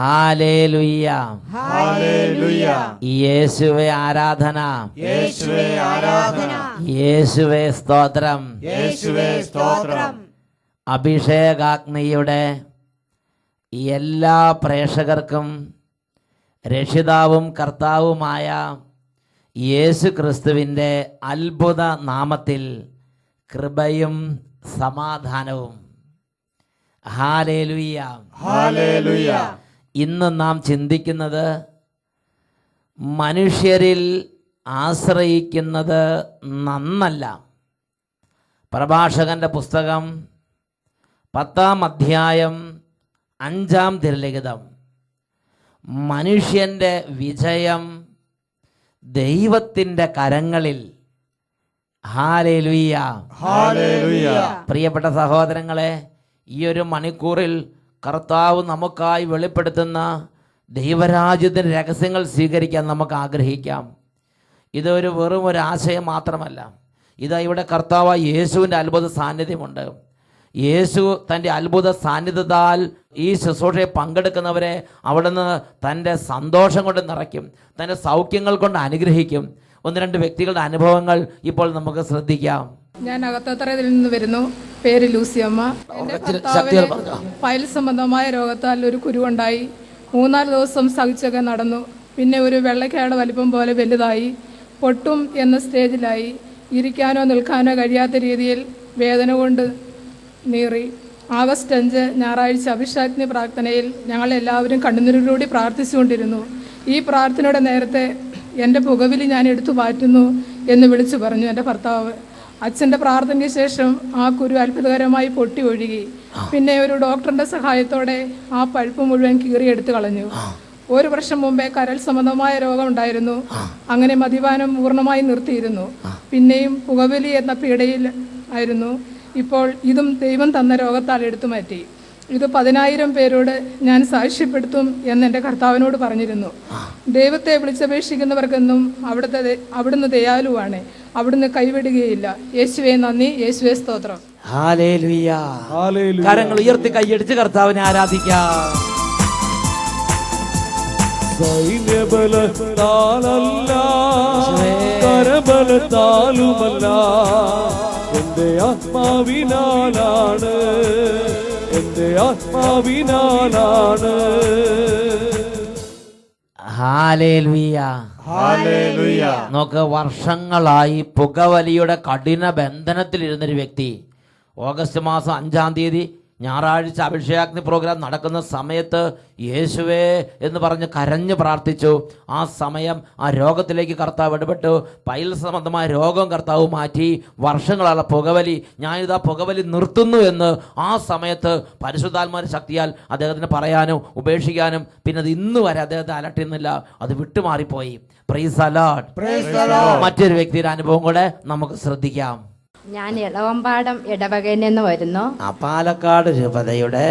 Hallelujah, hallelujah. യേശുവേ ആരാധന, യേശുവേ ആരാധന, യേശുവേ സ്തോത്രം. യേശുവേ സ്തോത്രം. അഭിഷേകാഗ്നിയുടെ എല്ലാ പ്രേക്ഷകർക്കും രക്ഷിതാവും കർത്താവുമായ യേശു ക്രിസ്തുവിൻ്റെ അത്ഭുത നാമത്തിൽ കൃപയും സമാധാനവും. Hallelujah, hallelujah. ഇന്ന് നാം ചിന്തിക്കുന്നത് മനുഷ്യരിൽ ആശ്രയിക്കുന്നത് നന്നല്ല. പ്രഭാഷകന്റെ പുസ്തകം 10-ാം അധ്യായം 5-ാം തിരുലിഖിതം. മനുഷ്യൻ്റെ വിജയം ദൈവത്തിൻ്റെ കരങ്ങളിൽ. Hallelujah, hallelujah. പ്രിയപ്പെട്ട സഹോദരങ്ങളെ, ഈ ഒരു മണിക്കൂറിൽ കർത്താവ് നമുക്കായി വെളിപ്പെടുത്തുന്ന ദൈവരാജ്യത്തിൻ്റെ രഹസ്യങ്ങൾ സ്വീകരിക്കാൻ നമുക്ക് ആഗ്രഹിക്കാം. ഇതൊരു വെറും ഒരു ആശയം മാത്രമല്ല. ഇതാ ഇവിടെ കർത്താവ് യേശുവിൻ്റെ അത്ഭുത സാന്നിധ്യമുണ്ട്. യേശു തൻ്റെ അത്ഭുത സാന്നിധ്യത്താൽ ഈ ശുശ്രൂഷയെ പങ്കെടുക്കുന്നവരെ അവിടുന്ന് തൻ്റെ സന്തോഷം കൊണ്ട് നിറയ്ക്കും, തൻ്റെ സൗഖ്യങ്ങൾ കൊണ്ട് അനുഗ്രഹിക്കും. 1-2 വ്യക്തികളുടെ അനുഭവങ്ങൾ ഇപ്പോൾ നമുക്ക് ശ്രദ്ധിക്കാം. ഞാൻ അകത്തറയിൽ നിന്ന് വരുന്നു. പേര് ലൂസിയമ്മ. എൻ്റെ ഭർത്താവിന് ഫയൽ സംബന്ധമായ രോഗത്താൽ ഒരു കുരുവുണ്ടായി. 3-4 ദിവസം സഹിച്ചൊക്കെ നടന്നു. പിന്നെ ഒരു വെള്ളക്കാട് വലിപ്പം പോലെ വലുതായി, പൊട്ടും എന്ന സ്റ്റേജിലായി. ഇരിക്കാനോ നിൽക്കാനോ കഴിയാത്ത രീതിയിൽ വേദന കൊണ്ട് നീറി. ആഗസ്റ്റ് 5 ഞായറാഴ്ച അഭിഷേകാഗ്നി പ്രാർത്ഥനയിൽ ഞങ്ങളെല്ലാവരും കണ്ണുനീരോടുകൂടി പ്രാർത്ഥിച്ചുകൊണ്ടിരുന്നു. ഈ പ്രാർത്ഥനയുടെ നേരത്തെ എൻ്റെ പുകവലി ഞാൻ എടുത്തു മാറ്റുന്നു എന്ന് വിളിച്ചു പറഞ്ഞു എൻ്റെ ഭർത്താവ്. അച്ഛൻ്റെ പ്രാർത്ഥനയ്ക്ക് ശേഷം ആ കുരു അത്ഭുതകരമായി പൊട്ടി ഒഴുകി. പിന്നെ ഒരു ഡോക്ടറിൻ്റെ സഹായത്തോടെ ആ പഴുപ്പ് മുഴുവൻ കീറിയെടുത്ത് കളഞ്ഞു. 1 വർഷം മുമ്പേ കരൾ സംബന്ധമായ രോഗം ഉണ്ടായിരുന്നു. അങ്ങനെ മദ്യപാനം പൂർണ്ണമായി നിർത്തിയിരുന്നു. പിന്നെയും പുകവലി എന്ന പീഡയിൽ ആയിരുന്നു. ഇപ്പോൾ ഇതും ദൈവം തന്ന രോഗത്താൽ എടുത്തു മാറ്റി. ഇത് 10,000 പേരോട് ഞാൻ സാക്ഷ്യപ്പെടുത്തും എന്ന് എൻ്റെ കർത്താവിനോട് പറഞ്ഞിരുന്നു. ദൈവത്തെ വിളിച്ചപേക്ഷിക്കുന്നവർക്കെന്നും അവിടുന്ന് ദയാലുവാണ്. അവിടുന്ന് കൈവിടുകയില്ല. യേശുവേ നന്ദി, യേശുവേ സ്തോത്രം. Hallelujah, hallelujah. കരങ്ങൾ ഉയർത്തി കൈയടിച്ച് കർത്താവിനെ ആരാധിക്കാം. സൈന്യബലത്താലല്ല, കരബലത്താലുമല്ല, എന്റെ ആത്മാവിനാലാണ്, എന്റെ ആത്മാവിനാലാണ്. Hallelujah, hallelujah. നോക്ക്, വർഷങ്ങളായി പുകവലിയുടെ കഠിന ബന്ധനത്തിലിരുന്നൊരു വ്യക്തി ഓഗസ്റ്റ് മാസം 5-ാം തീയതി ഞായറാഴ്ച അഭിഷേകാഗ്നി പ്രോഗ്രാം നടക്കുന്ന സമയത്ത് യേശുവേ എന്ന് പറഞ്ഞ് കരഞ്ഞ് പ്രാർത്ഥിച്ചു. ആ സമയം ആ രോഗത്തിലേക്ക് കർത്താവ് ഇടപെട്ടു. പൈൽ സംബന്ധമായ രോഗം കർത്താവ് മാറ്റി. വർഷങ്ങളാണ് പുകവലി. ഞാനിതാ പുകവലി നിർത്തുന്നു എന്ന് ആ സമയത്ത് പരിശുദ്ധാത്മാവിന്റെ ശക്തിയാൽ അദ്ദേഹത്തിന് പറയാനും ഉപേക്ഷിക്കാനും പിന്നെ അത് ഇന്ന് വരെ അദ്ദേഹത്തെ അലട്ടുന്നില്ല. അത് വിട്ടുമാറിപ്പോയി. Price the Lord. മറ്റൊരു വ്യക്തിയുടെ അനുഭവം കൂടെ നമുക്ക് ശ്രദ്ധിക്കാം. ഞാൻ ഇളവമ്പാടം ഇടവകയിൽ നിന്ന് വരുന്നു. പാലക്കാട് രൂപതയുടെ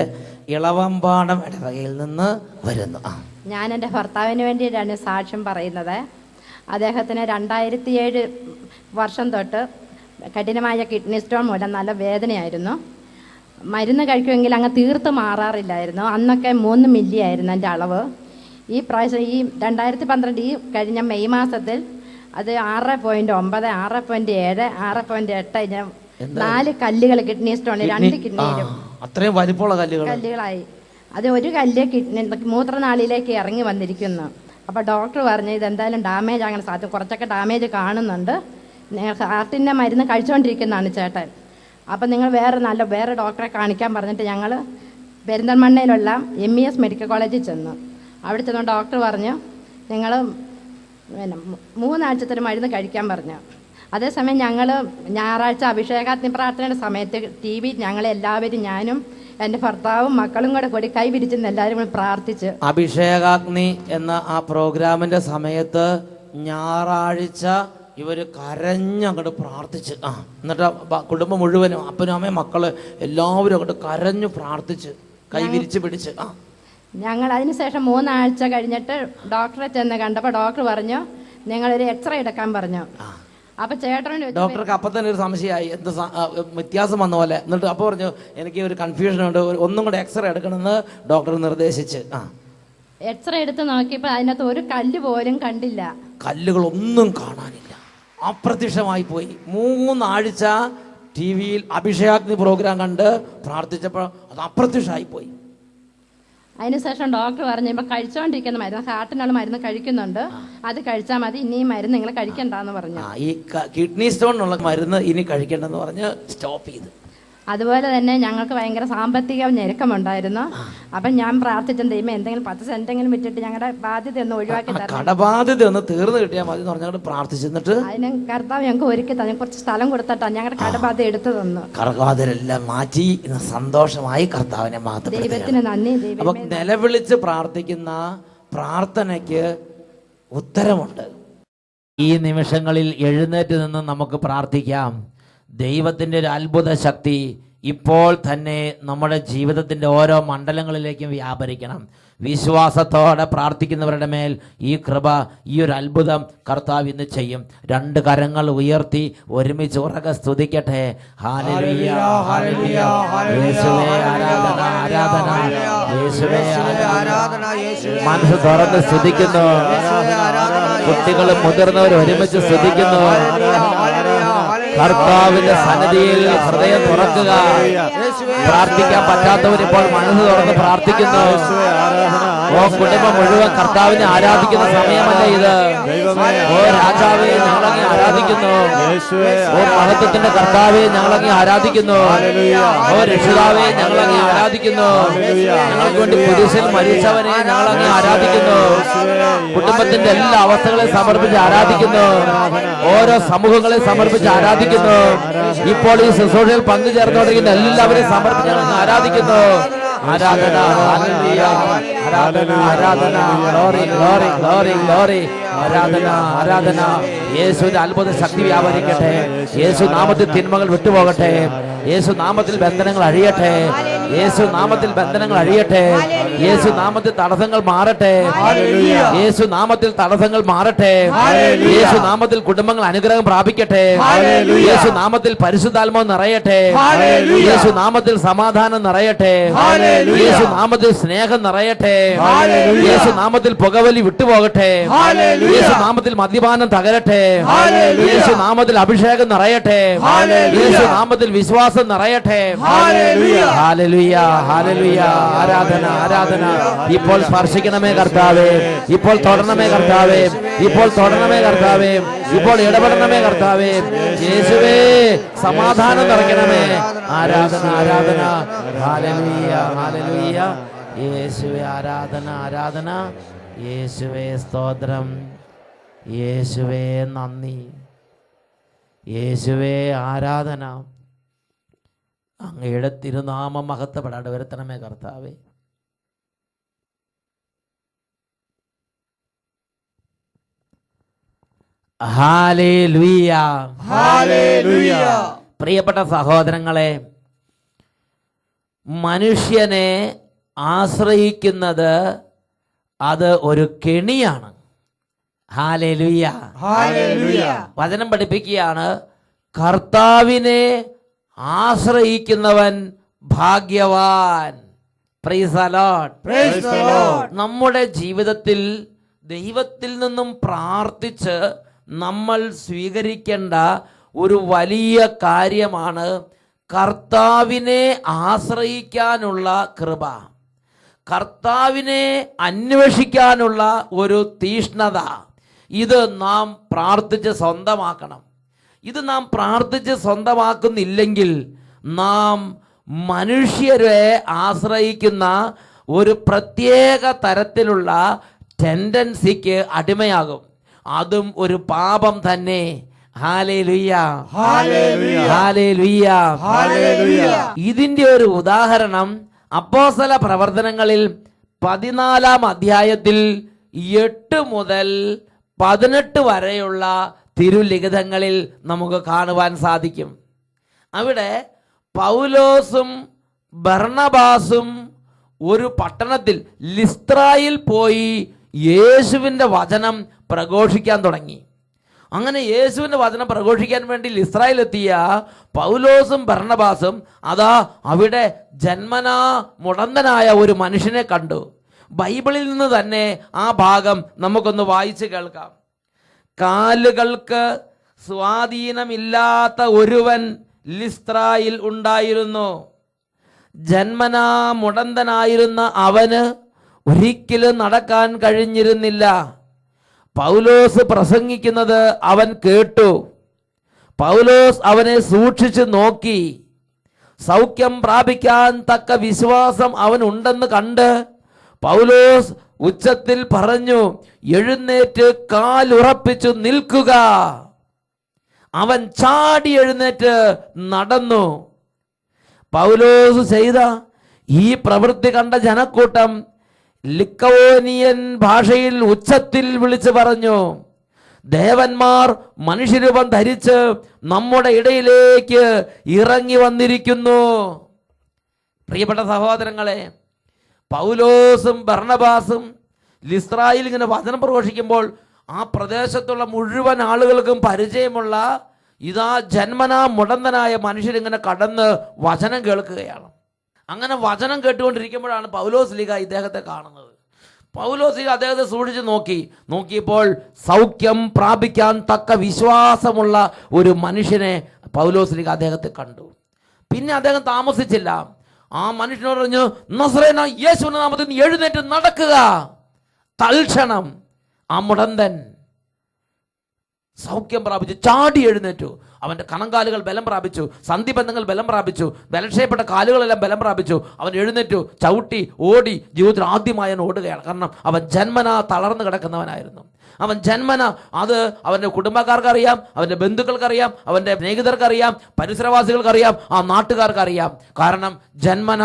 ഇളവമ്പാടം ഇടവകയിൽ നിന്ന് വരുന്നു. ഞാൻ എൻ്റെ ഭർത്താവിന് വേണ്ടിയിട്ടാണ് സാക്ഷ്യം പറയുന്നത്. അദ്ദേഹത്തിന് 2007 വർഷം തൊട്ട് കഠിനമായ കിഡ്നി സ്റ്റോൺ മൂലം നല്ല വേദനയായിരുന്നു. മരുന്ന് കഴിക്കുമെങ്കിൽ അങ്ങ് തീർത്ത് മാറാറില്ലായിരുന്നു. അന്നൊക്കെ 3 മില്ലി ആയിരുന്നു എൻ്റെ അളവ്. ഈ പ്രാവശ്യം ഈ 2012 ഈ കഴിഞ്ഞ മെയ് മാസത്തിൽ അത് 6.9, 6.7, 6.8 4 കല്ലുകൾ കിഡ്നി സ്റ്റോണിൽ 2 കിഡ്നിയിലും അത്രയും വലിപ്പമുള്ള കല്ലുകളായി. അത് ഒരു കല്ല് കിഡ്നി മൂത്രനാളിയിലേക്ക് ഇറങ്ങി വന്നിരിക്കുന്നു. അപ്പോൾ ഡോക്ടർ പറഞ്ഞു ഇതെന്തായാലും ഡാമേജ് ആകാൻ സാധ്യത, കുറച്ചൊക്കെ ഡാമേജ് കാണുന്നുണ്ട്. ഹാർട്ടിൻ്റെ മരുന്ന് കഴിച്ചുകൊണ്ടിരിക്കുന്നതാണ് ചേട്ടൻ. അപ്പം നിങ്ങൾ വേറെ ഡോക്ടറെ കാണിക്കാൻ പറഞ്ഞിട്ട് ഞങ്ങൾ പെരിന്തൽമണ്ണയിലുള്ള MES മെഡിക്കൽ കോളേജിൽ ചെന്നു. അവിടെ ചെന്ന് ഡോക്ടർ പറഞ്ഞു നിങ്ങൾ 3 ആഴ്ചത്തെ മരുന്ന് കഴിക്കാൻ പറഞ്ഞു. അതേസമയം ഞങ്ങൾ ഞായറാഴ്ച അഭിഷേകാഗ്നി പ്രാർത്ഥനയുടെ സമയത്ത് TV ഞങ്ങളെല്ലാവരും, ഞാനും എൻ്റെ ഭർത്താവും മക്കളും കൂടി കൈ പിരിച്ചെന്ന് എല്ലാവരും പ്രാർത്ഥിച്ച് അഭിഷേകാഗ്നി എന്ന ആ പ്രോഗ്രാമിന്റെ സമയത്ത് ഞായറാഴ്ച ഇവര് കരഞ്ഞങ്ങോട്ട് പ്രാർത്ഥിച്ച് എന്നിട്ട് കുടുംബം മുഴുവനും അപ്പനും അമ്മയും മക്കള് എല്ലാവരും അങ്ങോട്ട് കരഞ്ഞു പ്രാർത്ഥിച്ച് കൈ വിരിച്ച് പിടിച്ച് ഞങ്ങൾ അതിനുശേഷം 3 ആഴ്ച കഴിഞ്ഞിട്ട് ഡോക്ടറെ ചെന്ന് കണ്ടപ്പോൾ ഡോക്ടർ പറഞ്ഞു നിങ്ങളൊരു എക്സ്റേ എടുക്കാൻ പറഞ്ഞു. അപ്പൊ ചേട്ടനോട് ഡോക്ടർക്ക് അപ്പൊ തന്നെ ഒരു സംശയമായി, എന്ത് വ്യത്യാസം വന്ന പോലെ. എന്നിട്ട് അപ്പോൾ പറഞ്ഞു എനിക്ക് ഒരു കൺഫ്യൂഷൻ ഉണ്ട്, ഒന്നും കൂടെ എക്സ്റേ എടുക്കണമെന്ന് ഡോക്ടർ നിർദ്ദേശിച്ച്. എക്സ്റേ എടുത്ത് നോക്കിയപ്പോൾ അതിനകത്ത് ഒരു കല്ല് പോലും കണ്ടില്ല. കല്ലുകളൊന്നും കാണാനില്ല, അപ്രത്യക്ഷമായി പോയി. 3 ആഴ്ച ടി വിയിൽ അഭിഷേകാഗ്നി പ്രോഗ്രാം കണ്ട് പ്രാർത്ഥിച്ചപ്പോൾ അത് അപ്രത്യക്ഷമായി പോയി. അതിനുശേഷം ഡോക്ടർ പറഞ്ഞു, ഇപ്പം കഴിച്ചുകൊണ്ടിരിക്കുന്ന മരുന്ന്, ഹാർട്ടിനുള്ള മരുന്ന് കഴിക്കുന്നുണ്ട്, അത് കഴിച്ചാൽ മതി, ഇനി ഈ മരുന്ന് നിങ്ങൾ കഴിക്കണ്ടെന്ന് പറഞ്ഞു. ഈ കിഡ്നി സ്റ്റോണിനുള്ള മരുന്ന് ഇനി കഴിക്കണ്ടെന്ന് പറഞ്ഞ് സ്റ്റോപ്പ് ചെയ്തു. അതുപോലെ തന്നെ ഞങ്ങൾക്ക് ഭയങ്കര സാമ്പത്തിക ഞെരുക്കമുണ്ടായിരുന്നു. അപ്പം ഞാൻ പ്രാർത്ഥിച്ച ദൈവം എന്തെങ്കിലും 10 സെന്റെങ്കിലും വിറ്റിട്ട് ഞങ്ങളുടെ ബാധ്യത ഒന്ന് ഒഴിവാക്കി തരണം, കടബാധ്യത ഒന്ന് തീർന്നു കിട്ടിയാൽ മതി എന്ന് പറഞ്ഞാൽ പ്രാർത്ഥിച്ചിട്ട് അതിന് കർത്താവ് ഞങ്ങൾക്ക് ഒരുക്കി തന്നെ കുറച്ച് സ്ഥലം കൊടുത്തിട്ടാണ് ഞങ്ങളുടെ കടബാധ്യത എടുത്തു തന്നു. കടബാധ്യരെല്ലാം മാറ്റി സന്തോഷമായി കർത്താവിനെ ദൈവത്തിന് നന്ദി. അപ്പൊ നിലവിളിച്ച് പ്രാർത്ഥിക്കുന്ന പ്രാർത്ഥനയ്ക്ക് ഉത്തരമുണ്ട്. ഈ നിമിഷങ്ങളിൽ എഴുന്നേറ്റ് നിന്ന് നമുക്ക് പ്രാർത്ഥിക്കാം. ദൈവത്തിൻ്റെ ഒരു അത്ഭുത ശക്തി ഇപ്പോൾ തന്നെ നമ്മുടെ ജീവിതത്തിൻ്റെ ഓരോ മണ്ഡലങ്ങളിലേക്കും വ്യാപരിക്കണം. വിശ്വാസത്തോടെ പ്രാർത്ഥിക്കുന്നവരുടെ മേൽ ഈ കൃപ, ഈ ഒരു അത്ഭുതം കർത്താവ് ഇന്ന് ചെയ്യും. 2 കരങ്ങൾ ഉയർത്തി ഒരുമിച്ച് ഉറക്കെ സ്തുതിക്കട്ടെ. ഹല്ലേലൂയ, ഹല്ലേലൂയ, യേശുവേ ആരാധന, ആരാധന, യേശുവേ ആരാധന. മനസ്സ് തുറന്ന് സ്തുതിക്കുന്നു. കുട്ടികളും മുതിർന്നവരും ഒരുമിച്ച് സ്തുതിക്കുന്നു. കർത്താവിന്റെ സന്നിധിയിൽ ഹൃദയം തുറക്കുക. പ്രാർത്ഥിക്കാൻ പറ്റാത്തവർ ഇപ്പോൾ മനസ്സ് തുറന്ന് പ്രാർത്ഥിക്കുന്നു. ഓ കുടുംബം മുഴുവൻ കർത്താവിനെ ആരാധിക്കുന്ന സമയമല്ലേ ഇത്? ഓ രാജാവേ, ഞങ്ങളങ്ങ് ആരാധിക്കുന്നു. ഓ മഹത്വത്തിന്റെ കർത്താവെ, ഞങ്ങളങ്ങ് ആരാധിക്കുന്നു. ഓ രക്ഷിതാവേ, ഞങ്ങളങ്ങ് ആരാധിക്കുന്നു. ഞങ്ങൾക്ക് വേണ്ടി കുരിശിൽ മരിച്ചവനെ ഞങ്ങളങ്ങ് ആരാധിക്കുന്നു. കുടുംബത്തിന്റെ എല്ലാ അവസ്ഥകളെ സമർപ്പിച്ച് ആരാധിക്കുന്നു. ഓരോ സമൂഹങ്ങളെ സമർപ്പിച്ച് ആരാധിക്കുന്നു. ഇപ്പോൾ ഈ ശുശ്രൂഷയിൽ പങ്കുചേർന്നുകൊണ്ടിരിക്കുന്ന എല്ലാവരെയും സമർപ്പിച്ച് ഞങ്ങൾ ആരാധിക്കുന്നു. ആരാധന, ഹല്ലേലൂയ, ആരാധന, ആരാധന, ഗ്ലോറി, ഗ്ലോറി, ഗ്ലോറി, ഗ്ലോറി, ആരാധന, ആരാധന. യേശുവിന്റെ അത്ഭുത ശക്തി വ്യാപരിക്കട്ടെ. യേശു നാമത്തിൽ തിന്മകൾ വിട്ടുപോകട്ടെ. യേശു നാമത്തിൽ ബന്ധനങ്ങൾ അഴിയട്ടെ. യേശു നാമത്തിൽ ബന്ധനങ്ങൾ അഴിയട്ടെ. യേശു നാമത്തിൽ തടസ്സങ്ങൾ മാറട്ടെ. യേശു നാമത്തിൽ തടസ്സങ്ങൾ മാറട്ടെ. യേശു നാമത്തിൽ കുടുംബങ്ങൾ അനുഗ്രഹം പ്രാപിക്കട്ടെ. യേശു നാമത്തിൽ പരിശുദ്ധാത്മാവ് നിറയട്ടെ. യേശു നാമത്തിൽ സമാധാനം നിറയട്ടെ. യേശു നാമത്തിൽ സ്നേഹം നിറയട്ടെ. യേശു നാമത്തിൽ പുകവലി വിട്ടുപോകട്ടെ. യേശു നാമത്തിൽ മദ്യപാനം തകരട്ടെ. യേശു നാമത്തിൽ അഭിഷേകം നിറയട്ടെ. യേശു നാമത്തിൽ വിശ്വാസം നിറയട്ടെ. ഹല്ലേലൂയ, ഹല്ലേലൂയ, ആരാധന, ആരാധന. ഇപ്പോൾ സ്പർശിക്കണമേ കർത്താവേ, ഇപ്പോൾ തൊടണമേ കർത്താവേ, ഇപ്പോൾ തൊടണമേ കർത്താവേ, ഇപ്പോൾ ഇടപെടണമേ കർത്താവേ. യേശുവേ, സമാധാനം നിറയ്ക്കണമേ. ആരാധന, ആരാധന, ഹല്ലേലൂയ, ഹല്ലേലൂയ. യേശുവേ ആരാധന, ആരാധന. യേശുവേ സ്തോത്രം. യേശുവേ നന്ദി. യേശുവേ ആരാധന. അങ്ങയുടെ തിരുനാമം മഹത്വപ്പെടാതെ വരുത്തണമേ കർത്താവേ. Hallelujah, hallelujah. പ്രിയപ്പെട്ട സഹോദരങ്ങളെ, മനുഷ്യനെ ആശ്രയിക്കുന്നത് അത് ഒരു കെണിയാണ്. Hallelujah, hallelujah. വചനം പഠിപ്പിക്കുകയാണ്, കർത്താവിനെ ആശ്രയിക്കുന്നവൻ ഭാഗ്യവാൻ. Price the Lord, praise the Lord. നമ്മുടെ ജീവിതത്തിൽ ദൈവത്തിൽ നിന്നും പ്രാർത്ഥിച്ച് നമ്മൾ സ്വീകരിക്കേണ്ട ഒരു വലിയ കാര്യമാണ് കർത്താവിനെ ആശ്രയിക്കാനുള്ള കൃപ, കർത്താവിനെ അന്വേഷിക്കാനുള്ള ഒരു തീഷ്ണത. ഇത് നാം പ്രാർത്ഥിച്ച് സ്വന്തമാക്കണം. ഇത് നാം പ്രാർത്ഥിച്ച് സ്വന്തമാക്കുന്നില്ലെങ്കിൽ നാം മനുഷ്യരെ ആശ്രയിക്കുന്ന ഒരു പ്രത്യേക തരത്തിലുള്ള ടെൻഡൻസിക്ക് അടിമയാകും. അതും ഒരു പാപം തന്നെ. Hallelujah, hallelujah, hallelujah, hallelujah. ഇതിന്റെ ഒരു ഉദാഹരണം അപ്പോസ്തല പ്രവർത്തനങ്ങളിൽ 14-ാം അധ്യായത്തിൽ 8 മുതൽ 18 വരെയുള്ള തിരുലിഖിതങ്ങളിൽ നമുക്ക് കാണുവാൻ സാധിക്കും. അവിടെ പൗലോസും ബർണബാസും ഒരു പട്ടണത്തിൽ ലിസ്ത്രായിൽ പോയി യേശുവിൻ്റെ വചനം പ്രഘോഷിക്കാൻ തുടങ്ങി. അങ്ങനെ യേശുവിൻ്റെ വചനം പ്രഘോഷിക്കാൻ വേണ്ടി ലിസ്ത്രായിലെത്തിയ പൗലോസും ബർണബാസും അതാ അവിടെ ജന്മനാ മുടന്തനായ ഒരു മനുഷ്യനെ കണ്ടു. ബൈബിളിൽ നിന്ന് തന്നെ ആ ഭാഗം നമുക്കൊന്ന് വായിച്ച് കേൾക്കാം. കാലുകൾക്ക് സ്വാധീനമില്ലാത്ത ഒരുവൻ ലിസ്ത്രായിൽ ഉണ്ടായിരുന്നു. ജന്മനാ മുടന്തനായിരുന്ന അവന് ഒരിക്കലും നടക്കാൻ കഴിഞ്ഞിരുന്നില്ല. പൗലോസ് പ്രസംഗിക്കുന്നത് അവൻ കേട്ടു. പൗലോസ് അവനെ സൂക്ഷിച്ചു നോക്കി. സൗഖ്യം പ്രാപിക്കാൻ തക്ക വിശ്വാസം അവനുണ്ടെന്ന് കണ്ട് പൗലോസ് ഉച്ചത്തിൽ പറഞ്ഞു, എഴുന്നേറ്റ് കാലുറപ്പിച്ചു നിൽക്കുക. അവൻ ചാടി എഴുന്നേറ്റ് നടന്നു. പൗലോസ് ചെയ്ത ഈ പ്രവൃത്തി കണ്ട ജനക്കൂട്ടം ലിക്കവോനിയൻ ഭാഷയിൽ ഉച്ചത്തിൽ വിളിച്ചു പറഞ്ഞു, ദേവന്മാർ മനുഷ്യരൂപം ധരിച്ച് നമ്മുടെ ഇടയിലേക്ക് ഇറങ്ങി വന്നിരിക്കുന്നു. പ്രിയപ്പെട്ട സഹോദരങ്ങളെ, പൗലോസും ബർണബാസും ലിസ്ത്രായിൽ ഇങ്ങനെ വചനം പ്രഘോഷിക്കുമ്പോൾ ആ പ്രദേശത്തുള്ള മുഴുവൻ ആളുകൾക്കും പരിചയമുള്ള ഇതാ ജന്മനാ മുടന്തനായ മനുഷ്യരിങ്ങനെ കടന്ന് വചനം കേൾക്കുകയാണ്. അങ്ങനെ വചനം കേട്ടുകൊണ്ടിരിക്കുമ്പോഴാണ് പൗലോസ് ലീഗ ഇദ്ദേഹത്തെ കാണുന്നത്. പൗലോസ് ലീഗ അദ്ദേഹത്തെ സൂക്ഷിച്ച് നോക്കിയപ്പോൾ സൗഖ്യം പ്രാപിക്കാൻ തക്ക വിശ്വാസമുള്ള ഒരു മനുഷ്യനെ പൗലോസ് ലീഗ അദ്ദേഹത്തെ കണ്ടു. പിന്നെ അദ്ദേഹം താമസിച്ചില്ല. ആ മനുഷ്യനോട് പറഞ്ഞു, നസറേനായ യേശുവിന്റെ നാമത്തിൽ നീ എഴുന്നേറ്റ് നടക്കുക. തൽക്ഷണം ആ മുടന്തൻ സൗഖ്യം പ്രാപിച്ചു, ചാടി എഴുന്നേറ്റു. അവൻ്റെ കണങ്കാലുകൾ ബലം പ്രാപിച്ചു, സന്ധിബന്ധങ്ങൾ ബലം പ്രാപിച്ചു, ബലക്ഷയപ്പെട്ട കാലുകളെല്ലാം ബലം പ്രാപിച്ചു. അവൻ എഴുന്നേറ്റു, ചവിട്ടി, ഓടി. ജീവിതത്തിൽ ആദ്യമായി അവൻ ഓടുകയാണ്. കാരണം അവൻ ജന്മനാ തളർന്നു കിടക്കുന്നവനായിരുന്നു. അവൻ ജന്മന, അത് അവൻ്റെ കുടുംബക്കാർക്കറിയാം, അവൻ്റെ ബന്ധുക്കൾക്കറിയാം, അവൻ്റെ സ്നേഹിതർക്കറിയാം, പരിസരവാസികൾക്കറിയാം, ആ നാട്ടുകാർക്കറിയാം. കാരണം ജന്മന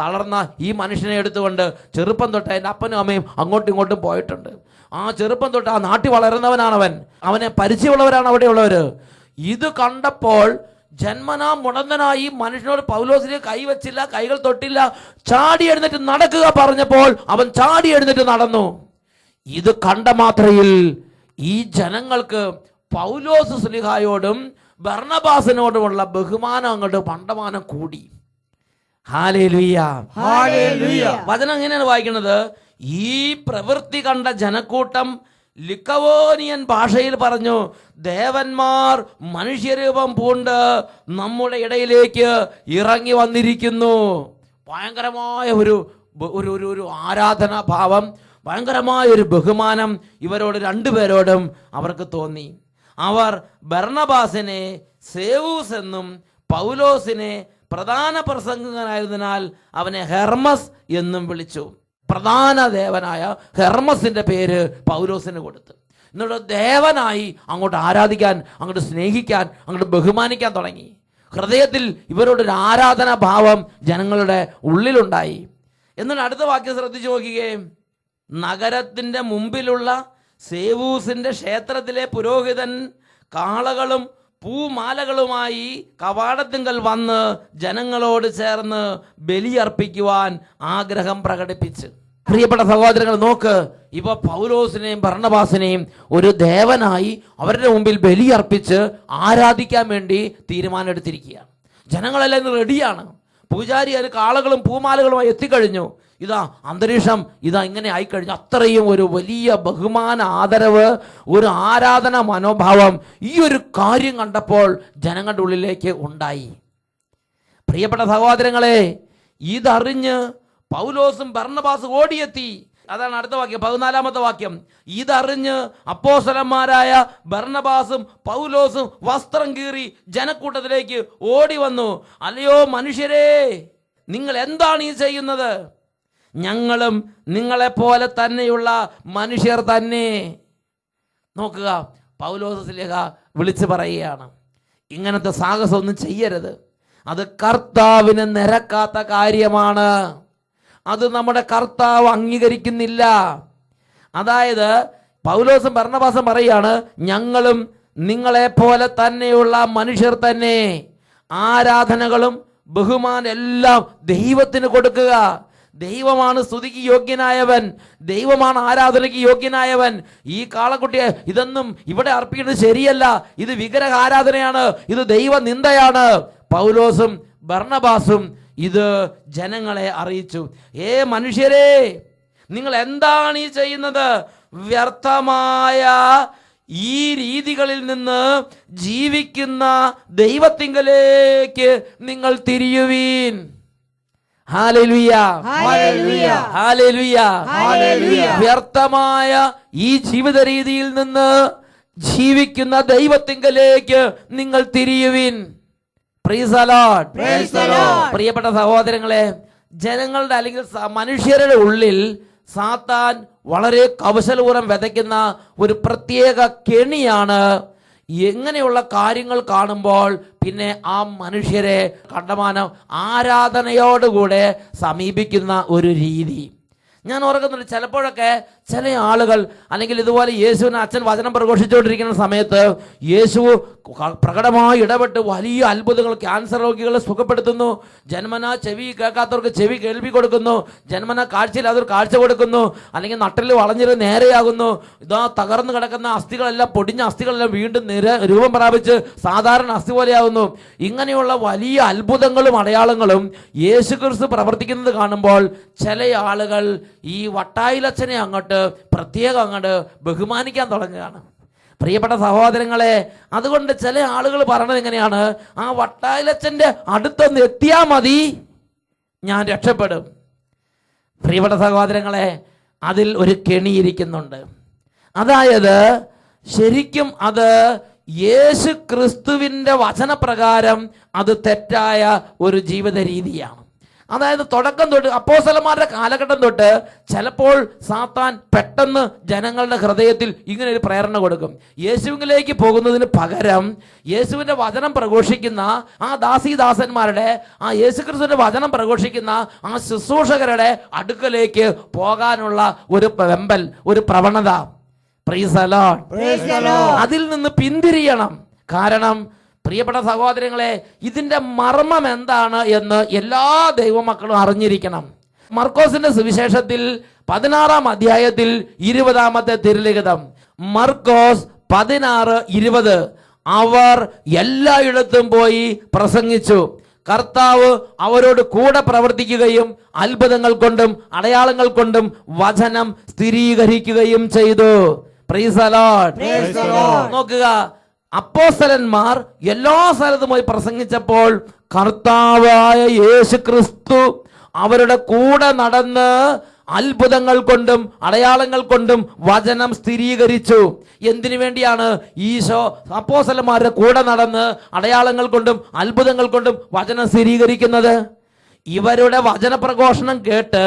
തളർന്ന ഈ മനുഷ്യനെ എടുത്തുകൊണ്ട് ചെറുപ്പം തൊട്ട് എൻ്റെ അപ്പനും അമ്മയും അങ്ങോട്ടും ഇങ്ങോട്ടും പോയിട്ടുണ്ട്. ആ ചെറുപ്പം തൊട്ട് ആ നാട്ടിൽ വളരുന്നവനാണവൻ. അവനെ പരിചയമുള്ളവരാണ് അവിടെയുള്ളവർ. ഇത് കണ്ടപ്പോൾ ജന്മനാ മുടന്തനായി മനുഷ്യനോട് പൗലോസിനെ കൈവച്ചില്ല, കൈകൾ തൊട്ടില്ല. ചാടി എഴുന്നേറ്റ് നടക്കുക പറഞ്ഞപ്പോൾ അവൻ ചാടി എഴുന്നേറ്റ് നടന്നു. ഇത് കണ്ട മാത്രയിൽ ഈ ജനങ്ങൾക്ക് പൗലോസ് ശ്ലീഹായോടും ബർണബാസിനോടുമുള്ള ബഹുമാനം അങ്ങോട്ട് പണ്ടമാനം കൂടി. Hallelujah, hallelujah. വചനം എങ്ങനെയാണ് വായിക്കുന്നത്? ഈ പ്രവൃത്തി കണ്ട ജനക്കൂട്ടം ലിക്കവോനിയൻ ഭാഷയിൽ പറഞ്ഞു, ദേവന്മാർ മനുഷ്യരൂപം പൂണ്ട് നമ്മുടെ ഇടയിലേക്ക് ഇറങ്ങി വന്നിരിക്കുന്നു. ഭയങ്കരമായ ഒരു ആരാധനാഭാവം, ഭയങ്കരമായ ഒരു ബഹുമാനം ഇവരോട് രണ്ടുപേരോടും അവർക്ക് തോന്നി. അവർ ബർണബാസിനെ സേവൂസ് എന്നും പൗലോസിനെ പ്രധാന പ്രസംഗകനായതിനാൽ അവനെ ഹെർമസ് എന്നും വിളിച്ചു. പ്രധാന ദേവനായ ഹെർമസിന്റെ പേര് പൗലോസിന് കൊടുത്തു. എന്നിട്ട് ദേവനായി അങ്ങോട്ട് ആരാധിക്കാൻ, അങ്ങോട്ട് സ്നേഹിക്കാൻ, അങ്ങോട്ട് ബഹുമാനിക്കാൻ തുടങ്ങി. ഹൃദയത്തിൽ ഇവരോടൊരു ആരാധനാ ഭാവം ജനങ്ങളുടെ ഉള്ളിലുണ്ടായി. എന്നിട്ട് അടുത്ത വാക്യം ശ്രദ്ധിച്ചു നോക്കുകയും, നഗരത്തിൻ്റെ മുമ്പിലുള്ള സേവൂസിന്റെ ക്ഷേത്രത്തിലെ പുരോഹിതൻ കാളകളും പൂമാലകളുമായി കവാടത്തിങ്കൽ വന്ന് ജനങ്ങളോട് ചേർന്ന് ബലിയർപ്പിക്കുവാൻ ആഗ്രഹം പ്രകടിപ്പിച്ചു. പ്രിയപ്പെട്ട സഹോദരങ്ങൾ, നോക്ക്, ഇപ്പൊ പൗലോസിനെയും ബർണബാസിനെയും ഒരു ദേവനായി അവരുടെ മുമ്പിൽ ബലിയർപ്പിച്ച് ആരാധിക്കാൻ വേണ്ടി തീരുമാനമെടുത്തിരിക്കുകയാണ്. ജനങ്ങളെല്ലാം റെഡിയാണ്. പൂജാരി അതിന് കാളകളും പൂമാലകളുമായി എത്തിക്കഴിഞ്ഞു. ഇതാ അന്തരീക്ഷം ഇങ്ങനെ ആയിക്കഴിഞ്ഞു. അത്രയും ഒരു വലിയ ബഹുമാന, ആദരവ്, ഒരു ആരാധന മനോഭാവം ഈ ഒരു കാര്യം കണ്ടപ്പോൾ ജനങ്ങളുടെ ഉള്ളിലേക്ക് ഉണ്ടായി. പ്രിയപ്പെട്ട സഹോദരങ്ങളെ, ഇതറിഞ്ഞ് പൗലോസും ബർണബാസും ഓടിയെത്തി. അതാണ് അടുത്ത വാക്യം, 14-ാമത്തെ വാക്യം. ഇതറിഞ്ഞ് അപ്പോസ്തലന്മാരായ ബർണബാസും പൗലോസും വസ്ത്രം കീറി ജനക്കൂട്ടത്തിലേക്ക് ഓടി വന്നു. അല്ലയോ മനുഷ്യരെ, നിങ്ങൾ എന്താണ് ഈ ചെയ്യുന്നത്? ഞങ്ങളും നിങ്ങളെപ്പോലെ തന്നെയുള്ള മനുഷ്യർ തന്നെ. നോക്കുക, പൗലോസ് ശ്ലീഹ വിളിച്ചു പറയുകയാണ്, ഇങ്ങനത്തെ സാഹസമൊന്നും ചെയ്യരുത്. അത് കർത്താവിന് നിരക്കാത്ത കാര്യമാണ്. അത് നമ്മുടെ കർത്താവ് അംഗീകരിക്കുന്നില്ല. അതായത് പൗലോസും ബർണബാസും പറയുകയാണ്, ഞങ്ങളും നിങ്ങളെപ്പോലെ തന്നെയുള്ള മനുഷ്യർ തന്നെ. ആരാധനകളും ബഹുമാനം എല്ലാം ദൈവത്തിന് കൊടുക്കുക. ദൈവമാണ് സ്തുതിക്ക് യോഗ്യനായവൻ, ദൈവമാണ് ആരാധനയ്ക്ക് യോഗ്യനായവൻ. ഈ കാളക്കുട്ടിയെ ഇതൊന്നും ഇവിടെ അർപ്പിക്കുന്നത് ശരിയല്ല. ഇത് വിഗ്രഹ ആരാധനയാണ്, ഇത് ദൈവ നിന്ദയാണ്. പൗലോസും ബർണബാസും ഇത് ജനങ്ങളെ അറിയിച്ചു. മനുഷ്യരെ, നിങ്ങൾ എന്താണ് ഈ ചെയ്യുന്നത്? വ്യർത്ഥമായ ഈ രീതികളിൽ നിന്ന് ജീവിക്കുന്ന ദൈവത്തിങ്കലേക്ക് നിങ്ങൾ തിരിയുവീൻ. Hallelujah, hallelujah, hallelujah, hallelujah. വ്യർത്ഥമായ ഈ ജീവിത രീതിയിൽ നിന്ന് ജീവിക്കുന്ന ദൈവത്തിങ്കലേക്ക് നിങ്ങൾ തിരിയുവിൻ. Praise the Lord. Praise the Lord. പ്രിയപ്പെട്ട സഹോദരങ്ങളെ, ജനങ്ങളുടെ അല്ലെങ്കിൽ മനുഷ്യരുടെ ഉള്ളിൽ സാത്താൻ വളരെ കൗശലപൂർവ്വം വിതയ്ക്കുന്ന ഒരു പ്രത്യേക കെണിയാണ് എങ്ങനെയുള്ള കാര്യങ്ങൾ കാണുമ്പോൾ പിന്നെ ആ മനുഷ്യരെ കണ്ടമാനം ആരാധനയോടുകൂടെ സമീപിക്കുന്ന ഒരു രീതി. ഞാൻ ഓർക്കുന്നുണ്ട്, ചിലപ്പോഴൊക്കെ ചില ആളുകൾ അല്ലെങ്കിൽ ഇതുപോലെ യേശുവിന് അച്ഛൻ വചനം പ്രഘോഷിച്ചുകൊണ്ടിരിക്കുന്ന സമയത്ത് യേശു പ്രകടമായി ഇടപെട്ട് വലിയ അത്ഭുതങ്ങൾ, ക്യാൻസർ രോഗികളെ സുഖപ്പെടുത്തുന്നു, ജന്മന ചെവി കേൾക്കാത്തവർക്ക് ചെവി കേൾവി കൊടുക്കുന്നു, ജന്മന കാഴ്ചയില്ലാത്തവർക്ക് കാഴ്ച കൊടുക്കുന്നു, അല്ലെങ്കിൽ നട്ടിൽ വളഞ്ഞിട്ട് നേരെയാകുന്നു, ഇതാ തകർന്നു കിടക്കുന്ന അസ്ഥികളെല്ലാം പൊടിഞ്ഞ അസ്ഥികളെല്ലാം വീണ്ടും രൂപം പ്രാപിച്ച് സാധാരണ അസ്ഥി പോലെയാകുന്നു. ഇങ്ങനെയുള്ള വലിയ അത്ഭുതങ്ങളും അടയാളങ്ങളും യേശു ക്രിസ്തു പ്രവർത്തിക്കുന്നത് കാണുമ്പോൾ ചില ആളുകൾ ഈ വട്ടായിലച്ഛനെ അങ്ങോട്ട് ബഹുമാനിക്കാൻ തുടങ്ങുകയാണ്. പ്രിയപ്പെട്ട സഹോദരങ്ങളെ, അതുകൊണ്ട് ചില ആളുകൾ പറയണത് എങ്ങനെയാണ്, ആ വട്ടായിലച്ഛൻ്റെ അടുത്തൊന്ന് എത്തിയാൽ മതി, ഞാൻ രക്ഷപ്പെടും. പ്രിയപ്പെട്ട സഹോദരങ്ങളെ, അതിൽ ഒരു കെണിയിരിക്കുന്നുണ്ട്. അതായത് ശരിക്കും അത് യേശു ക്രിസ്തുവിൻ്റെ വചനപ്രകാരം അത് തെറ്റായ ഒരു ജീവിത രീതിയാണ്. അതായത് തുടക്കം തൊട്ട് അപ്പോസ്തലന്മാരുടെ കാലഘട്ടം തൊട്ട് ചിലപ്പോൾ സാത്താൻ പെട്ടെന്ന് ജനങ്ങളുടെ ഹൃദയത്തിൽ ഇങ്ങനെ ഒരു പ്രേരണ കൊടുക്കും. യേശുവിലേക്ക് പോകുന്നതിന് പകരം യേശുവിൻ്റെ വചനം പ്രഘോഷിക്കുന്ന ആ ദാസീദാസന്മാരുടെ, ആ യേശുക്രിസ്തുവിൻ്റെ വചനം പ്രഘോഷിക്കുന്ന ആ ശുശ്രൂഷകരുടെ അടുക്കലേക്ക് പോകാനുള്ള ഒരു വെമ്പൽ, ഒരു പ്രവണത. Price the Lord. Praise the Lord. അതിൽ നിന്ന് പിന്തിരിയണം. കാരണം പ്രിയപ്പെട്ട സഹോദരങ്ങളെ, ഇതിൻ്റെ മർമ്മം എന്താണ് എന്ന് എല്ലാ ദൈവമക്കളും അറിഞ്ഞിരിക്കണം. മർക്കോസിന്റെ സുവിശേഷത്തിൽ 16-ാം അധ്യായത്തിൽ 20-ാമത്തെ തിരുലിഖിതം, മർക്കോസ് 16:20, അവർ എല്ലായിടത്തും പോയി പ്രസംഗിച്ചു, കർത്താവ് അവരോട് കൂടെ പ്രവർത്തിക്കുകയും അത്ഭുതങ്ങൾ കൊണ്ടും അടയാളങ്ങൾ കൊണ്ടും വചനം സ്ഥിരീകരിക്കുകയും ചെയ്തു. Price the Lord. Praise the Lord. നോക്കുക, അപ്പോസ്തലന്മാർ എല്ലാ സ്ഥലത്തും പോയി പ്രസംഗിച്ചപ്പോൾ കർത്താവായ യേശു ക്രിസ്തു അവരുടെ കൂടെ നടന്ന് അത്ഭുതങ്ങൾ കൊണ്ടും അടയാളങ്ങൾ കൊണ്ടും വചനം സ്ഥിരീകരിച്ചു. എന്തിനു വേണ്ടിയാണ് ഈശോ അപ്പോസ്തലന്മാരുടെ കൂടെ നടന്ന് അടയാളങ്ങൾ കൊണ്ടും അത്ഭുതങ്ങൾ കൊണ്ടും വചനം സ്ഥിരീകരിക്കുന്നത്? ഇവരുടെ വചനപ്രഘോഷണം കേട്ട്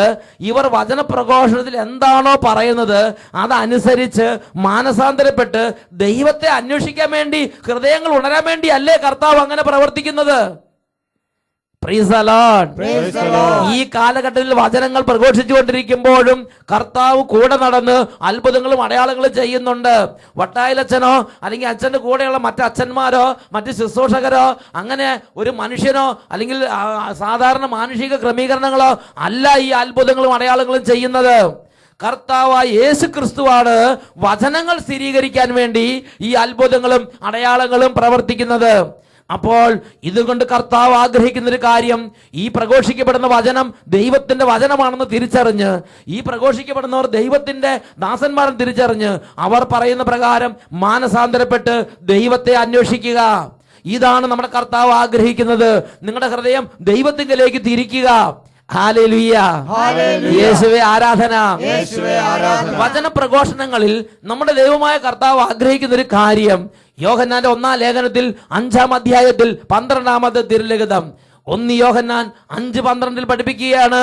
ഇവർ വചനപ്രഘോഷണത്തിൽ എന്താണോ പറയുന്നത് അതനുസരിച്ച് മാനസാന്തരപ്പെട്ട് ദൈവത്തെ അന്വേഷിക്കാൻ വേണ്ടി, ഹൃദയങ്ങൾ ഉണരാൻ വേണ്ടി അല്ലേ കർത്താവ് അങ്ങനെ പ്രവർത്തിക്കുന്നത്? Price the Lord. Praise the Lord. ഈ കാലഘട്ടത്തിൽ വചനങ്ങൾ പ്രഘോഷിച്ചുകൊണ്ടിരിക്കുമ്പോഴും കർത്താവ് കൂടെ നടന്ന് അത്ഭുതങ്ങളും അടയാളങ്ങളും ചെയ്യുന്നുണ്ട്. വട്ടായിലച്ഛനോ അല്ലെങ്കിൽ അച്ഛൻ്റെ കൂടെയുള്ള മറ്റ് അച്ഛന്മാരോ മറ്റ് ശുശ്രൂഷകരോ അങ്ങനെ ഒരു മനുഷ്യനോ അല്ലെങ്കിൽ സാധാരണ മാനുഷിക ക്രമീകരണങ്ങളോ അല്ല ഈ അത്ഭുതങ്ങളും അടയാളങ്ങളും ചെയ്യുന്നത്. കർത്താവായ യേശു ക്രിസ്തുവാണ് വചനങ്ങൾ സ്ഥിരീകരിക്കാൻ വേണ്ടി ഈ അത്ഭുതങ്ങളും അടയാളങ്ങളും പ്രവർത്തിക്കുന്നത്. അപ്പോൾ ഇതുകൊണ്ട് കർത്താവ് ആഗ്രഹിക്കുന്ന ഒരു കാര്യം, ഈ പ്രഘോഷിക്കപ്പെടുന്ന വചനം ദൈവത്തിന്റെ വചനമാണെന്ന് തിരിച്ചറിഞ്ഞ്, ഈ പ്രഘോഷിക്കപ്പെടുന്നവർ ദൈവത്തിന്റെ ദാസന്മാരെന്ന് തിരിച്ചറിഞ്ഞ് അവർ പറയുന്ന പ്രകാരം മാനസാന്തരപ്പെട്ട് ദൈവത്തെ അന്വേഷിക്കുക. ഇതാണ് നമ്മുടെ കർത്താവ് ആഗ്രഹിക്കുന്നത്. നിങ്ങളുടെ ഹൃദയം ദൈവത്തിങ്കലേക്ക് തിരിക്കുക. ഹല്ലേലൂയ. യേശുവേ ആരാധന. വചന പ്രഘോഷണങ്ങളിൽ നമ്മുടെ ദൈവമായ കർത്താവ് ആഗ്രഹിക്കുന്ന ഒരു കാര്യം, യോഹന്നാന്റെ 1-ാം ലേഖനത്തിൽ 5-ാം അധ്യായത്തിൽ 12-ാമത്തെ തിരുലിഖിതം 1 യോഹന്നാൻ 5:12 പഠിപ്പിക്കുകയാണ്,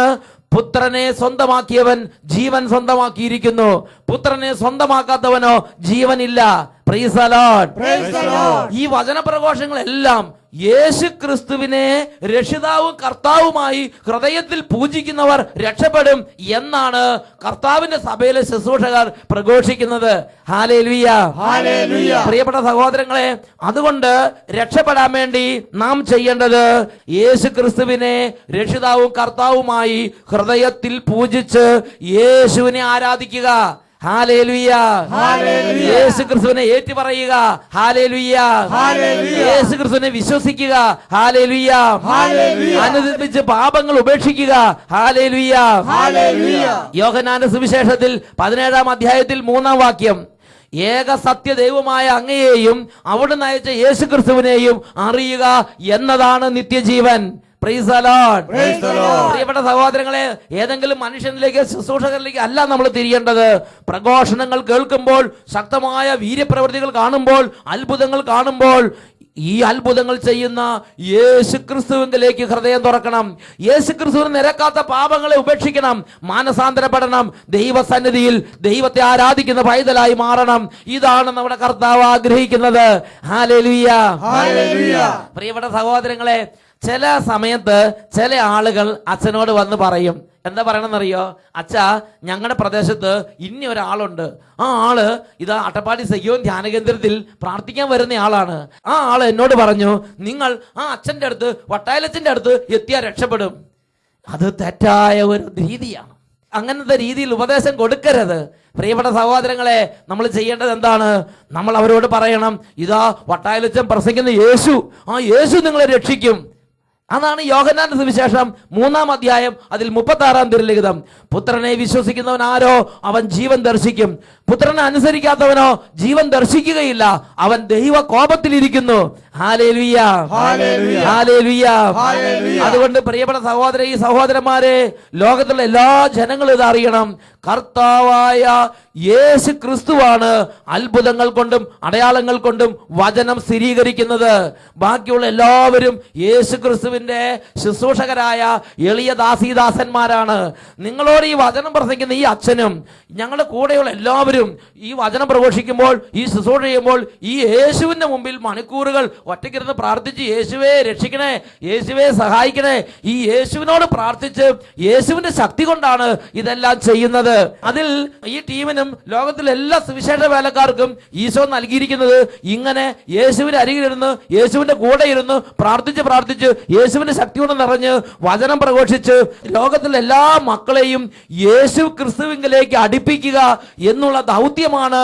പുത്രനെ സ്വന്തമാക്കിയവൻ ജീവൻ സ്വന്തമാക്കിയിരിക്കുന്നു, പുത്രനെ സ്വന്തമാക്കാത്തവനോ ജീവനില്ല. Praise the Lord. Praise the Lord. ഈ വചനപ്രഘോഷങ്ങളെല്ലാം യേശു ക്രിസ്തുവിനെ രക്ഷിതാവും കർത്താവുമായി ഹൃദയത്തിൽ പൂജിക്കുന്നവർ രക്ഷപ്പെടും എന്നാണ് കർത്താവിന്റെ സഭയിലെ ശുശ്രൂഷകർ പ്രഘോഷിക്കുന്നത്. ഹല്ലേലൂയ. ഹല്ലേലൂയ. പ്രിയപ്പെട്ട സഹോദരങ്ങളെ, അതുകൊണ്ട് രക്ഷപ്പെടാൻ വേണ്ടി നാം ചെയ്യേണ്ടത് യേശു ക്രിസ്തുവിനെ രക്ഷിതാവും കർത്താവുമായി ഹൃദയത്തിൽ പൂജിച്ച് യേശുവിനെ ആരാധിക്കുക. ഹല്ലേലൂയ. ഹല്ലേലൂയ. യേശു ക്രിസ്തുവിനെ ഏറ്റു പറയുക. ഹല്ലേലൂയ. ഹല്ലേലൂയ. യേശു ക്രിസ്തുവിനെ വിശ്വസിക്കുക. ഹല്ലേലൂയ. ഹല്ലേലൂയ. അനുദപിച്ച് പാപങ്ങൾ ഉപേക്ഷിക്കുക. ഹല്ലേലൂയ. ഹല്ലേലൂയ. യോഹന്നാന്റെ സുവിശേഷത്തിൽ 17-ാം അധ്യായത്തിൽ 3-ാം വാക്യം, ഏക സത്യ ദൈവമായ അങ്ങയെയും അവിടുന്ന് അയച്ച യേശു ക്രിസ്തുവിനെയും അറിയുക എന്നതാണ് നിത്യജീവൻ. Praise the Lord. Praise the Lord. പ്രിയപ്പെട്ട സഹോദരങ്ങളെ, ഏതെങ്കിലും മനുഷ്യനിലേക്ക് ശുശ്രൂഷകരിലേക്ക് അല്ല നമ്മൾ തിരിയേണ്ടത്. പ്രഘോഷണങ്ങൾ കേൾക്കുമ്പോൾ, ശക്തമായ വീര്യപ്രവൃത്തികൾ കാണുമ്പോൾ, അത്ഭുതങ്ങൾ കാണുമ്പോൾ ഈ അത്ഭുതങ്ങൾ ചെയ്യുന്ന യേശു ക്രിസ്തുവിലേക്ക് ഹൃദയം തുറക്കണം. യേശു ക്രിസ്തുവിന് നിരക്കാത്ത പാപങ്ങളെ ഉപേക്ഷിക്കണം. മാനസാന്തരപ്പെടണം. ദൈവസന്നിധിയിൽ ദൈവത്തെ ആരാധിക്കുന്ന പൈതലായി മാറണം. ഇതാണ് നമ്മുടെ കർത്താവ് ആഗ്രഹിക്കുന്നത്. ഹല്ലേലൂയ. ഹല്ലേലൂയ. പ്രിയപ്പെട്ട സഹോദരങ്ങളെ, ചില സമയത്ത് ചില ആളുകൾ അച്ഛനോട് വന്ന് പറയും, എന്താ പറയണമെന്നറിയോ? അച്ഛാ, ഞങ്ങളുടെ പ്രദേശത്ത് ഇനി ഒരാളുണ്ട്. ആ ആള് ഇതാ അട്ടപ്പാടി സയ്യോൻ ധ്യാന കേന്ദ്രത്തിൽ പ്രാർത്ഥിക്കാൻ വരുന്ന ആളാണ്. ആ ആള് എന്നോട് പറഞ്ഞു, നിങ്ങൾ ആ അച്ഛൻ്റെ അടുത്ത്, വട്ടായലച്ചൻ്റെ അടുത്ത് എത്തിയാൽ രക്ഷപ്പെടും. അത് തെറ്റായ ഒരു രീതിയാണ്. അങ്ങനത്തെ രീതിയിൽ ഉപദേശം കൊടുക്കരുത്. പ്രിയപ്പെട്ട സഹോദരങ്ങളെ, നമ്മൾ ചെയ്യേണ്ടത് എന്താണ്? നമ്മൾ അവരോട് പറയണം, ഇതാ വട്ടായലച്ചൻ പ്രസംഗിക്കുന്ന യേശു, ആ യേശു നിങ്ങളെ രക്ഷിക്കും. അതാണ് യോഹന്നാന്റെ സുവിശേഷം 3-ാം അധ്യായം അതിൽ 36-ാം തിരുലിഖിതം. പുത്രനെ വിശ്വസിക്കുന്നവൻ ആരോ അവൻ ജീവൻ ദർശിക്കും, പുത്രനെ അനുസരിക്കാത്തവനോ ജീവൻ ദർശിക്കുകയില്ല, അവൻ ദൈവ കോപത്തിലിരിക്കുന്നു. ഹല്ലേലൂയ. ഹല്ലേലൂയ. ഹല്ലേലൂയ. ഹല്ലേലൂയ. അതുകൊണ്ട് പ്രിയപ്പെട്ട സഹോദരന്മാരെ, ലോകത്തുള്ള എല്ലാ ജനങ്ങളും ഇത് അറിയണം. കർത്താവായ യേശു ക്രിസ്തുവാണ് അത്ഭുതങ്ങൾ കൊണ്ടും അടയാളങ്ങൾ കൊണ്ടും വചനം സ്ഥിരീകരിക്കുന്നത്. ബാക്കിയുള്ള എല്ലാവരും യേശു ക്രിസ്തുവിന്റെ ശുശ്രൂഷകരായ എളിയ ദാസീദാസന്മാരാണ്. നിങ്ങളോട് ഈ വചനം പ്രസംഗിക്കുന്ന ഈ അച്ഛനും ഞങ്ങളുടെ കൂടെയുള്ള എല്ലാവരും ഈ വചനം പ്രഘോഷിക്കുമ്പോൾ, ഈ ശുശ്രൂഷ ചെയ്യുമ്പോൾ, ഈ യേശുവിന്റെ മുമ്പിൽ മണിക്കൂറുകൾ ഒറ്റയ്ക്കിരുന്ന് പ്രാർത്ഥിച്ച് യേശുവേ രക്ഷിക്കണേ, യേശുവേ സഹായിക്കണേ, ഈ യേശുവിനോട് പ്രാർത്ഥിച്ച് യേശുവിന്റെ ശക്തി കൊണ്ടാണ് ഇതെല്ലാം ചെയ്യുന്നത്. അതിൽ ഈ ടീമിനും ലോകത്തിലെ എല്ലാ സുവിശേഷ വേലക്കാർക്കും ഈശോ നൽകിയിരിക്കുന്നത് ഇങ്ങനെ യേശുവിന്റെ അരികിലിരുന്ന് യേശുവിന്റെ കൂടെ ഇരുന്ന് പ്രാർത്ഥിച്ച് പ്രാർത്ഥിച്ച് യേശുവിന്റെ ശക്തിയോടെ നിറഞ്ഞ് വചനം പ്രഘോഷിച്ച് ലോകത്തിലെ എല്ലാ മക്കളെയും യേശു ക്രിസ്തുവിലേക്ക് അടുപ്പിക്കുക എന്നുള്ള ദൗത്യമാണ്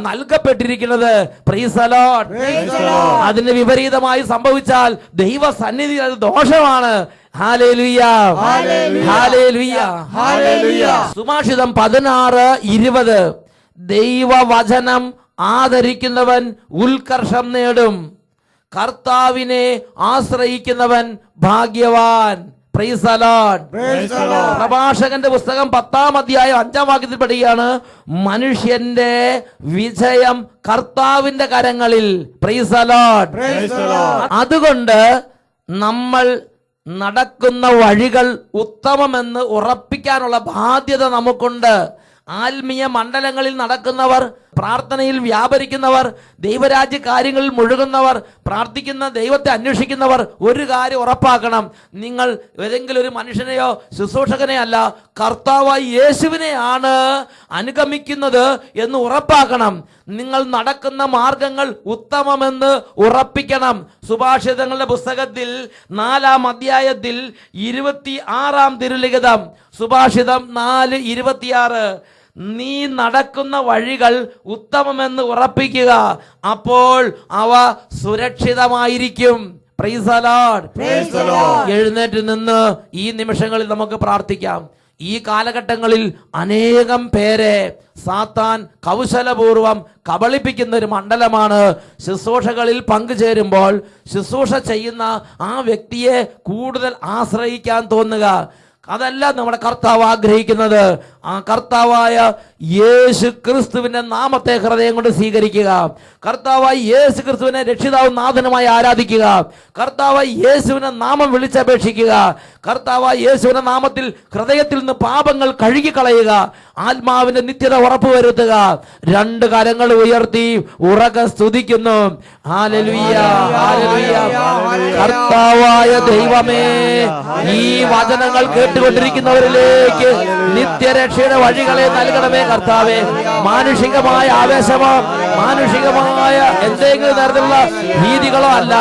നൽകപ്പെട്ടിരിക്കുന്നത്. Praise the Lord. Praise the Lord. അതിന് വിപരീതമായി സംഭവിച്ചാൽ ദൈവ സന്നിധി അത് ദോഷമാണ്. ഹല്ലേലൂയ. ഹല്ലേലൂയ. ഹല്ലേലൂയ. ഹല്ലേലൂയ. സുഭാഷിതം 16:20, ദൈവവചനം ആദരിക്കുന്നവൻ ഉത്കർഷം നേടും, കർത്താവിനെ ആശ്രയിക്കുന്നവൻ ഭാഗ്യവാൻ. Price the Lord. Praise the Lord. പ്രഭാഷകന്റെ പുസ്തകം 10-ാം അധ്യായം 5-ാം വാക്യത്തിൽ പഠിക്കുകയാണ്, മനുഷ്യന്റെ വിജയം കർത്താവിന്റെ കരങ്ങളിൽ. Price the Lord. Praise the Lord. അതുകൊണ്ട് നമ്മൾ നടക്കുന്ന വഴികൾ ഉത്തമമെന്ന് ഉറപ്പിക്കാനുള്ള ബാധ്യത നമുക്കുണ്ട്. ആത്മീയ മണ്ഡലങ്ങളിൽ നടക്കുന്നവർ, പ്രാർത്ഥനയിൽ വ്യാപരിക്കുന്നവർ, ദൈവരാജ്യ കാര്യങ്ങളിൽ മുഴുകുന്നവർ, പ്രാർത്ഥിക്കുന്ന ദൈവത്തെ അന്വേഷിക്കുന്നവർ ഒരു കാര്യം ഉറപ്പാക്കണം, നിങ്ങൾ ഏതെങ്കിലും ഒരു മനുഷ്യനെയോ ശുശ്രൂഷകനെയോ അല്ല, കർത്താവായി യേശുവിനെയാണ് അനുഗമിക്കുന്നത് എന്ന് ഉറപ്പാക്കണം. നിങ്ങൾ നടക്കുന്ന മാർഗങ്ങൾ ഉത്തമമെന്ന് ഉറപ്പിക്കണം. സുഭാഷിതങ്ങളുടെ പുസ്തകത്തിൽ 4-ാം അധ്യായത്തിൽ 26-ാം തിരുലിഖിതം, സുഭാഷിതം 4:26, നീ നടക്കുന്ന വഴികൾ ഉത്തമമെന്ന് ഉറപ്പിക്കുക, അപ്പോൾ അവ സുരക്ഷിതമായിരിക്കും. Praise the Lord. Praise the Lord. എഴുന്നേറ്റ് നിന്ന് ഈ നിമിഷങ്ങളിൽ നമുക്ക് പ്രാർത്ഥിക്കാം. ഈ കാലഘട്ടങ്ങളിൽ അനേകം പേരെ സാത്താൻ കൗശലപൂർവം കബളിപ്പിക്കുന്ന ഒരു മണ്ഡലമാണ്. ശുശ്രൂഷകളിൽ പങ്കുചേരുമ്പോൾ ശുശ്രൂഷ ചെയ്യുന്ന ആ വ്യക്തിയെ കൂടുതൽ ആശ്രയിക്കാൻ തോന്നുക. അതല്ല നമ്മുടെ കർത്താവ് ആഗ്രഹിക്കുന്നത്. ആ കർത്താവായ യേശു ക്രിസ്തുവിന്റെ നാമത്തെ ഹൃദയം കൊണ്ട് സ്വീകരിക്കുക. കർത്താവായ യേശു ക്രിസ്തുവിനെ രക്ഷിതാവും നാഥനുമായി ആരാധിക്കുക. കർത്താവായ യേശുവിനെ നാമം വിളിച്ചപേക്ഷിക്കുക. കർത്താവായ യേശുവിന്റെ നാമത്തിൽ ഹൃദയത്തിൽ നിന്ന് പാപങ്ങൾ കഴുകിക്കളയുക. ആത്മാവിന്റെ നിത്യത ഉറപ്പുവരുത്തുക. 2 കരങ്ങൾ ഉയർത്തി ഉറക്കെ സ്തുതിക്കുന്നു. Hallelujah, hallelujah. കർത്താവായ ദൈവമേ, ഈ വചനങ്ങൾ കേട്ടുകൊണ്ടിരിക്കുന്നവരിലേക്ക് നിത്യരക്ഷയുടെ വഴികളെ നൽകണമേ കർത്താവേ. മാനുഷികമായ ആവേശമോ മാനുഷികമായ എന്തെങ്കിലും തരത്തിലുള്ള രീതികളോ അല്ല,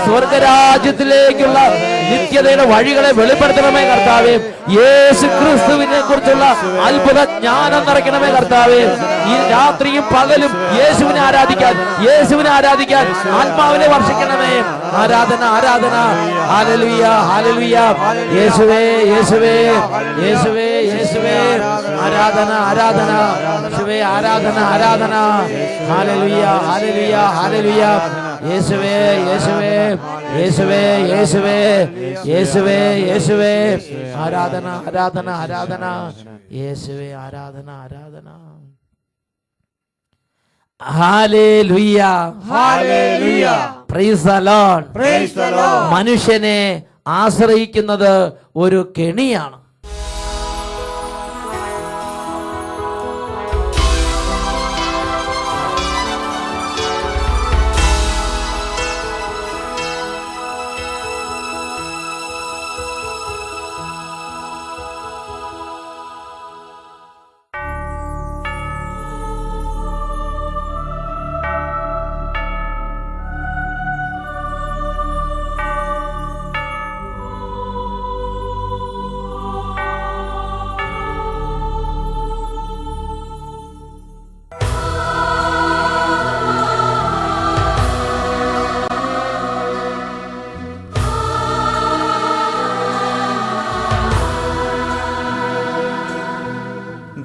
സ്വർഗരാജ്യത്തിലേക്കുള്ള നിത്യതയുടെ വഴികളെ വെളിപ്പെടുത്തണമേ കർത്താവേ. യേശു ക്രിസ്തുവിനെ കുറിച്ചുള്ള അത്ഭുത ജ്ഞാനം നിറയ്ക്കണമേ കർത്താവേ. ഈ രാത്രിയും പകലും യേശുവിനെ ആരാധിക്കാൻ ആത്മാവിനെ വർഷിക്കണമേ. ആരാധന ആരാധന. Hallelujah hallelujah. യേശുവേ യേശുവേ യേശുവേ യേശുവേ. ആരാധന ആരാധന. യേശുവേ ആരാധന ആരാധന. Hallelujah hallelujah hallelujah. യേശുവേ യേശുവേ യേശുവേ യേശുവേ യേശുവേ യേശുവേ. ആരാധന ആരാധന ആരാധന. യേശുവേ ആരാധന ആരാധന. Hallelujah hallelujah. Price the Lord. Praise the Lord. മനുഷ്യനെ ആശ്രയിക്കുന്നത് ഒരു കെണിയാണ്.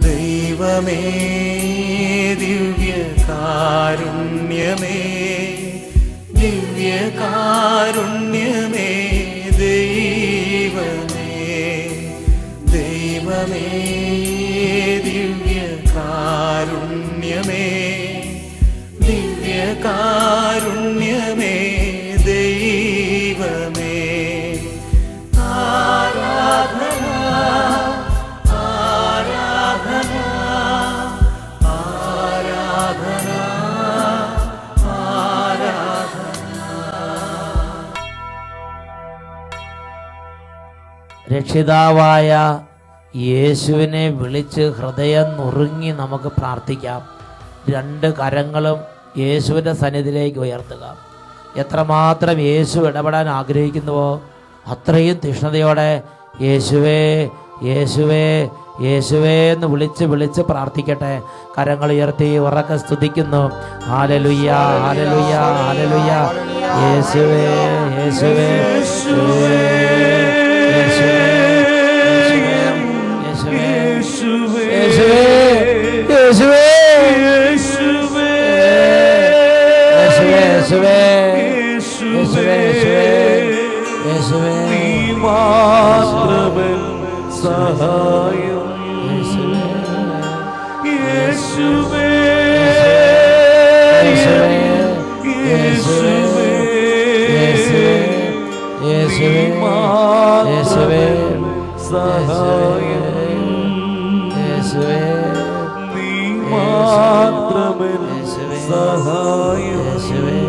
ദൈവമേ ദിവ്യകാരുണ്യമേ ദിവ്യകാരുണ്യമേ ദൈവമേ ദൈവമേ ദിവ്യകാരുണ്യമേ ദിവ്യകാരുണ്യമേ ദൈവമേ. ആരാധന ആരാധന ആരാധന ആരാധന. രക്ഷിതാവായ യേശുവിനെ വിളിച്ച് ഹൃദയം നുറുങ്ങി നമുക്ക് പ്രാർത്ഥിക്കാം. രണ്ട് കരങ്ങളും യേശുവിൻ്റെ സന്നിധിയിലേക്ക് ഉയർത്തുക. എത്രമാത്രം യേശു ഇടപെടാൻ ആഗ്രഹിക്കുന്നുവോ അത്രയും തീഷ്ണതയോടെ യേശുവേ യേശുവേ യേശുവേ എന്ന് വിളിച്ച് വിളിച്ച് പ്രാർത്ഥിക്കട്ടെ. കരങ്ങൾ ഉയർത്തി ഉറക്കെ സ്തുതിക്കുന്നു. Hallelujah hallelujah hallelujah. യേശുവേ യേശുവേ യേശുവേ യേശുവേ യേശുവേ യേശുവേ യേശുവേ യേശുവേ യേശുവേ യേശുവേ. നീ മാത്രമൻ സഹായം യേശുവേ യേശുവേ യേശുവേ യേശുവേ യേശുവേ സഹായം യേശുവേ നീ മാത്രമൻ സഹായം യേശുവേ